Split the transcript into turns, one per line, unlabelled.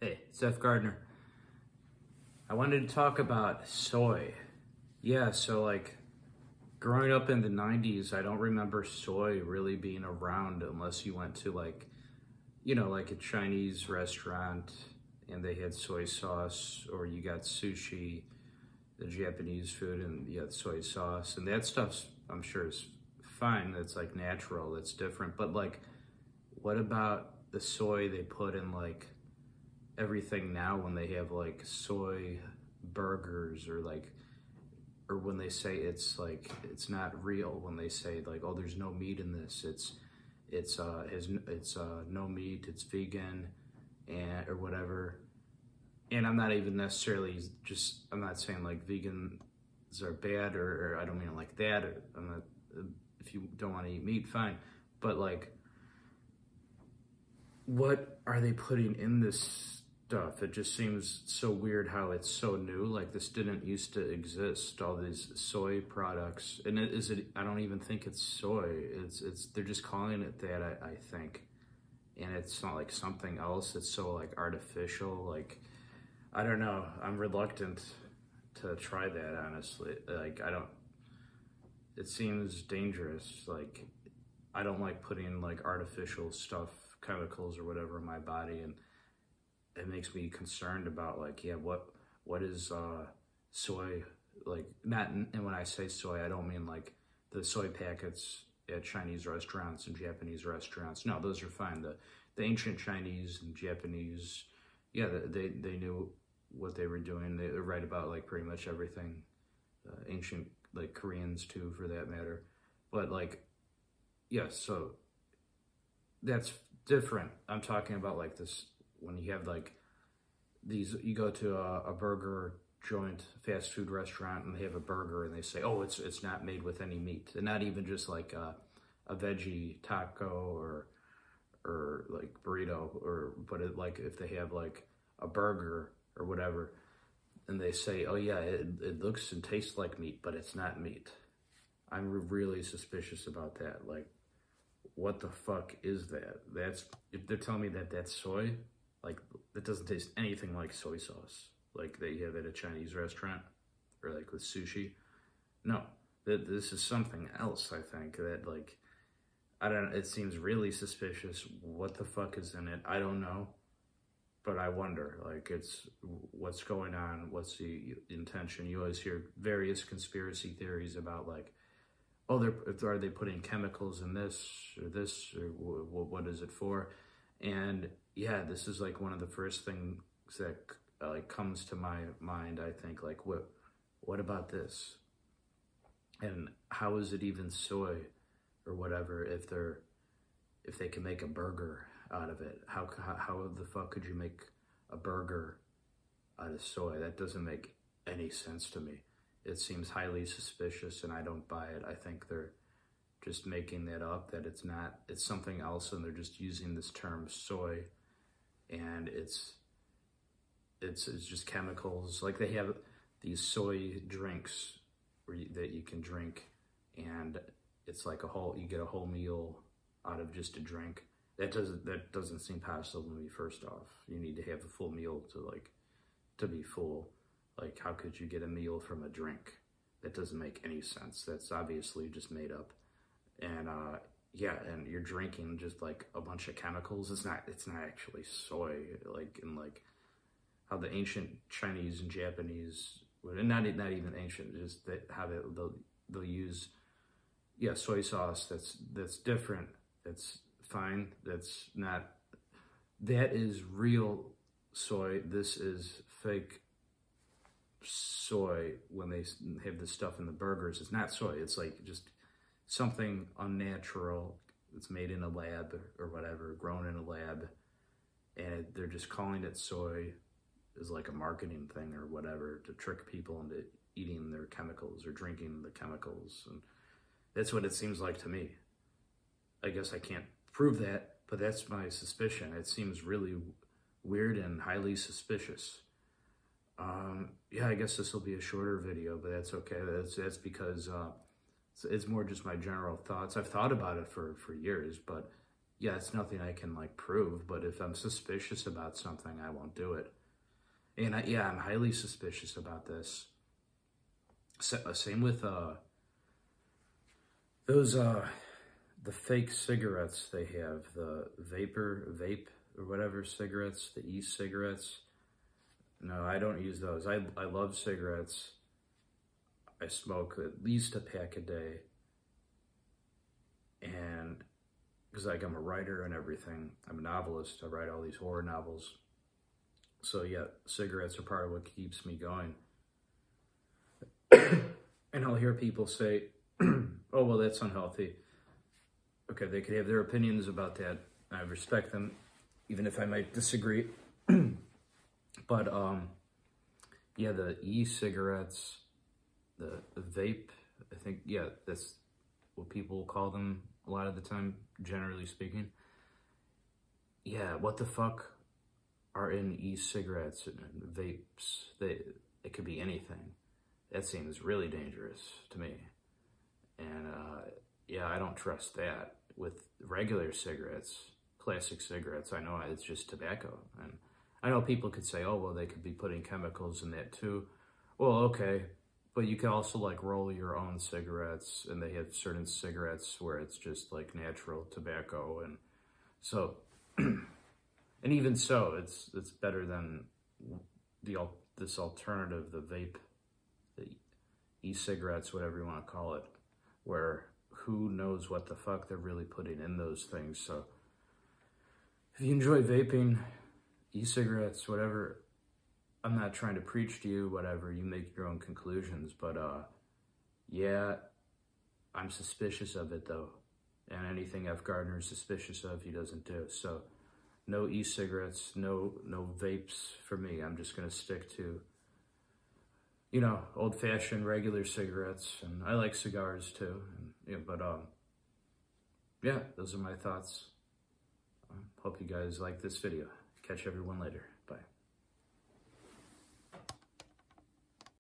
Hey, Seth Gardner. I wanted to talk about soy. Yeah, so like growing up in the 90s, I don't remember soy really being around unless you went to like a Chinese restaurant and they had soy sauce, or you got sushi, the Japanese food, and you had soy sauce. And that stuff's, I'm sure, is fine. That's like natural, that's different. But like, what about the soy they put in like everything now when they have like soy burgers, or when they say it's not real, when they say like, oh, there's no meat in this, it's no meat, it's vegan, and or whatever. And I'm not even necessarily I'm not saying like vegans are bad, or I don't mean it like that. I'm not, if you don't want to eat meat, fine, but like, what are they putting in this stuff? It just seems so weird how it's so new. Like, this didn't used to exist, all these soy products. And I don't even think it's soy. They're just calling it that, I think. And it's not like something else. It's so like artificial. Like, I don't know. I'm reluctant to try that, honestly. Like, it seems dangerous. Like, I don't like putting like artificial stuff, chemicals or whatever in my body, and it makes me concerned about like, yeah, what is soy, like, not, and when I say soy, I don't mean like the soy packets at Chinese restaurants and Japanese restaurants. No, those are fine. The ancient Chinese and Japanese, yeah, they knew what they were doing. They write about like pretty much everything. Ancient, like, Koreans too, for that matter. But like, yeah, so that's different. I'm talking about like this, when you have like these, you go to a burger joint, fast food restaurant, and they have a burger and they say, oh, it's not made with any meat. And not even just like a veggie taco or like burrito, but like if they have like a burger or whatever, and they say, oh yeah, it looks and tastes like meat, but it's not meat. I'm really suspicious about that. Like, what the fuck is that? If they're telling me that that's soy, like, that doesn't taste anything like soy sauce, like that you have at a Chinese restaurant, or like with sushi. No, this is something else, I think, that like, I don't know, it seems really suspicious. What the fuck is in it? I don't know, but I wonder, like, what's going on? What's the intention? You always hear various conspiracy theories about like, oh, are they putting chemicals in this, or what is it for? And yeah, this is like one of the first things that like comes to my mind. I think like, what about this? And how is it even soy or whatever if they can make a burger out of it? How the fuck could you make a burger out of soy? That doesn't make any sense to me. It seems highly suspicious, and I don't buy it. I think they're just making that up, that it's not, it's something else, and they're just using this term soy, and it's just chemicals. Like, they have these soy drinks that you can drink, and it's like you get a whole meal out of just a drink. That doesn't seem possible to me. First off, you need to have a full meal to be full. Like, how could you get a meal from a drink? That doesn't make any sense. That's obviously just made up. And yeah, and you're drinking just like a bunch of chemicals. It's not actually soy. Like, in like how the ancient Chinese and Japanese, and not even ancient, just how they'll use, yeah, soy sauce. That's different. That's fine. That's not. That is real soy. This is fake soy. When they have this stuff in the burgers, it's not soy. It's like just something unnatural. It's made in a lab or whatever, grown in a lab, and they're just calling it soy as like a marketing thing or whatever, to trick people into eating their chemicals or drinking the chemicals. And that's what it seems like to me. I guess I can't prove that, but that's my suspicion. It seems really weird and highly suspicious. Yeah, I guess this will be a shorter video, but that's okay. That's because it's more just my general thoughts. I've thought about it for years, but yeah, it's nothing I can like prove, but if I'm suspicious about something, I won't do it. And yeah, I'm highly suspicious about this. Same with those the fake cigarettes they have, the vape or whatever cigarettes, the e-cigarettes. No, I don't use those. I love cigarettes. I smoke at least a pack a day. And because like I'm a writer and everything, I'm a novelist. I write all these horror novels. So yeah, cigarettes are part of what keeps me going. And I'll hear people say, oh, well, that's unhealthy. Okay, they could have their opinions about that. I respect them, even if I might disagree. But yeah, the e-cigarettes, the vape, I think, yeah, that's what people call them a lot of the time, generally speaking. Yeah, what the fuck are in e-cigarettes and vapes? It could be anything. That seems really dangerous to me. And yeah, I don't trust that. With regular cigarettes, classic cigarettes, I know it's just tobacco. And I know people could say, oh, well, they could be putting chemicals in that too. Well, okay, but you can also like roll your own cigarettes, and they have certain cigarettes where it's just like natural tobacco. And so, and even so, it's better than this alternative, the vape, the e-cigarettes, whatever you want to call it, where who knows what the fuck they're really putting in those things. So if you enjoy vaping, e-cigarettes, whatever, I'm not trying to preach to you, whatever, you make your own conclusions, but yeah, I'm suspicious of it though. And anything F. Gardner's suspicious of, he doesn't do. So no e-cigarettes, no vapes for me. I'm just gonna stick to, you know, old-fashioned regular cigarettes, and I like cigars too. And, yeah, but yeah, those are my thoughts. Hope you guys like this video. Catch everyone later. Bye.